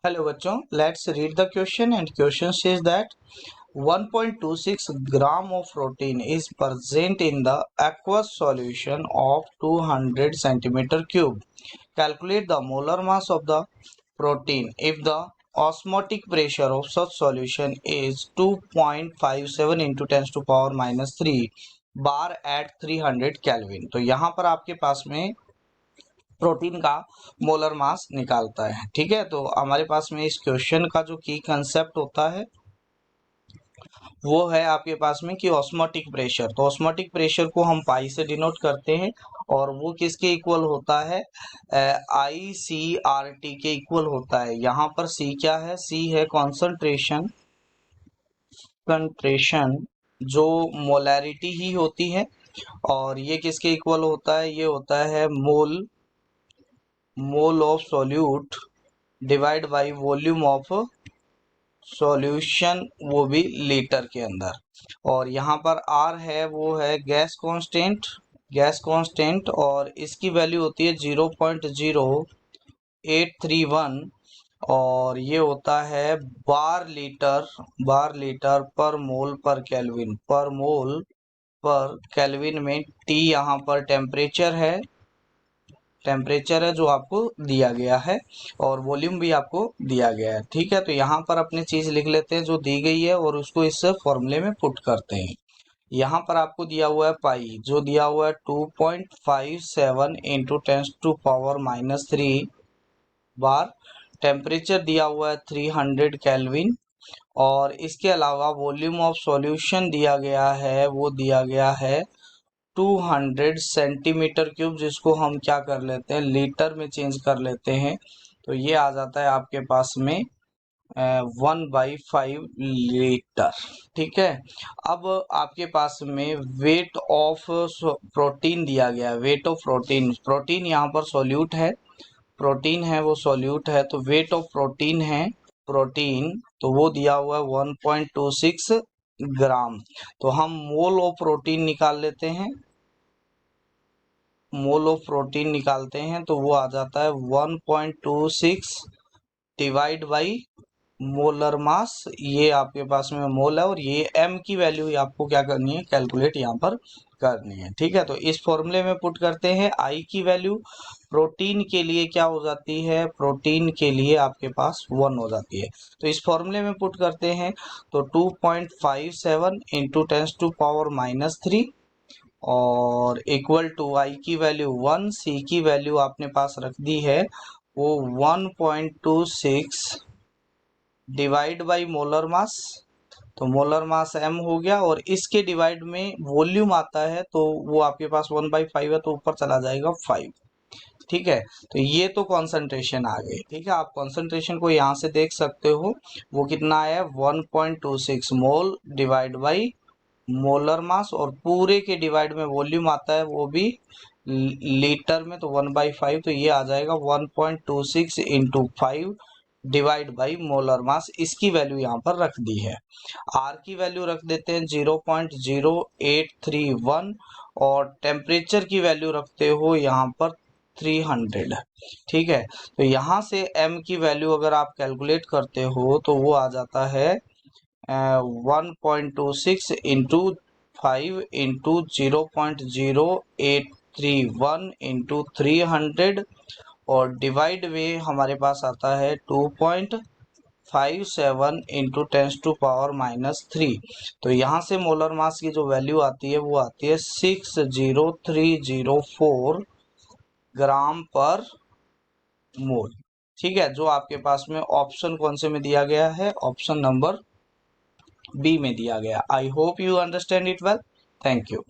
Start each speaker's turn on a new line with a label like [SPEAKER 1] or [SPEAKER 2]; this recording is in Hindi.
[SPEAKER 1] हेलो बच्चों, let's read the question and question says that 1.26 gram of protein is present in the aqueous solution of 200 centimeter cube. Calculate the molar mass of the protein if the osmotic pressure of such solution is 2.57 into 10 to power minus 3 bar at 300 Kelvin. तो यहाँ पर आपके पास में प्रोटीन का मोलर मास निकालता है। ठीक है, तो हमारे पास में इस क्वेश्चन का जो की कंसेप्ट होता है वो है आपके पास में कि ऑस्मोटिक प्रेशर। तो ऑस्मोटिक प्रेशर को हम पाई से डिनोट करते हैं और वो किसके इक्वल होता है, ICRT के इक्वल होता है। यहाँ पर C क्या है, C है कॉन्सेंट्रेशन, कंट्रेशन जो मोलैरिटी ही होती है, और ये किसके इक्वल होता है, ये होता है mole of solute divide by volume of solution, वो भी लीटर के अंदर। और यहाँ पर R है वो है गैस कांस्टेंट और इसकी वैल्यू होती है 0.0831 और ये होता है बार लीटर पर मोल पर केल्विन में। T यहाँ पर टेम्परेचर है जो आपको दिया गया है और वॉल्यूम भी आपको दिया गया है। ठीक है, तो यहाँ पर अपने चीज लिख लेते हैं जो दी गई है और उसको इस फॉर्मूले में पुट करते हैं। यहाँ पर आपको दिया हुआ है पाई, जो दिया हुआ है 2.57 इंटू 10 टू पावर माइनस 3 बार, टेम्परेचर दिया हुआ है 300 केल्विन और इसके अलावा वॉल्यूम ऑफ सॉल्यूशन दिया गया है, वो दिया गया है 200 सेंटीमीटर क्यूब, जिसको हम क्या कर लेते हैं, लीटर में चेंज कर लेते हैं। तो ये आ जाता है आपके पास में 1/5 लीटर। ठीक है, अब आपके पास में वेट ऑफ प्रोटीन दिया गया है। वेट ऑफ प्रोटीन यहाँ पर सॉल्यूट है, वो सॉल्यूट है, तो वेट ऑफ प्रोटीन तो वो दिया हुआ है 1.26 ग्राम। तो हम मोल ऑफ प्रोटीन निकाल लेते हैं, तो वो आ जाता है 1.26 डिवाइड बाई मोलर मास। ये आपके पास में मोल है और ये m की वैल्यू आपको क्या करनी है, कैलकुलेट यहाँ पर करनी है। ठीक है, तो इस फॉर्मूले में पुट करते हैं। I की वैल्यू प्रोटीन के लिए क्या हो जाती है, प्रोटीन के लिए आपके पास 1 हो जाती है। तो इस फॉर्मूले में पुट करते हैं तो 2.57 इंटू 10 टू पावर माइनस 3 और इक्वल टू I की वैल्यू 1, C की वैल्यू आपने पास रख दी है वो 1.26 डिवाइड बाई मोलर मास, तो मोलर मास m हो गया और इसके डिवाइड में वॉल्यूम आता है तो वो आपके पास 1/5 है तो ऊपर चला जाएगा 5। ठीक है, तो ये तो कॉन्सेंट्रेशन आ गई। ठीक है, आप कॉन्सेंट्रेशन को यहाँ से देख सकते हो, वो कितना है 1.26 मोल डिवाइड बाई मोलर मास और पूरे के डिवाइड में वॉल्यूम आता है वो भी लीटर में, तो 1/5, तो ये आ जाएगा 1.26 into 5 divide by molar mass. इसकी वैल्यू यहाँ पर रख दी है। R की वैल्यू रख देते हैं 0.0831 और टेम्परेचर की वैल्यू रखते हो यहाँ पर 300। ठीक है, तो यहाँ से M की वैल्यू अगर आप कैलकुलेट करते हो तो वो आ जाता है 1.26 इंटू 5 इंटू 0.0831 इंटू 300 और डिवाइड में हमारे पास आता है 2.57 इंटू 10 टू पावर माइनस 3। तो यहाँ से मोलर मास की जो वैल्यू आती है वो आती है 60304 ग्राम पर मोल। ठीक है, जो आपके पास में ऑप्शन कौन से में दिया गया है, ऑप्शन नंबर B में दिया गया। I hope you understand it well. Thank you.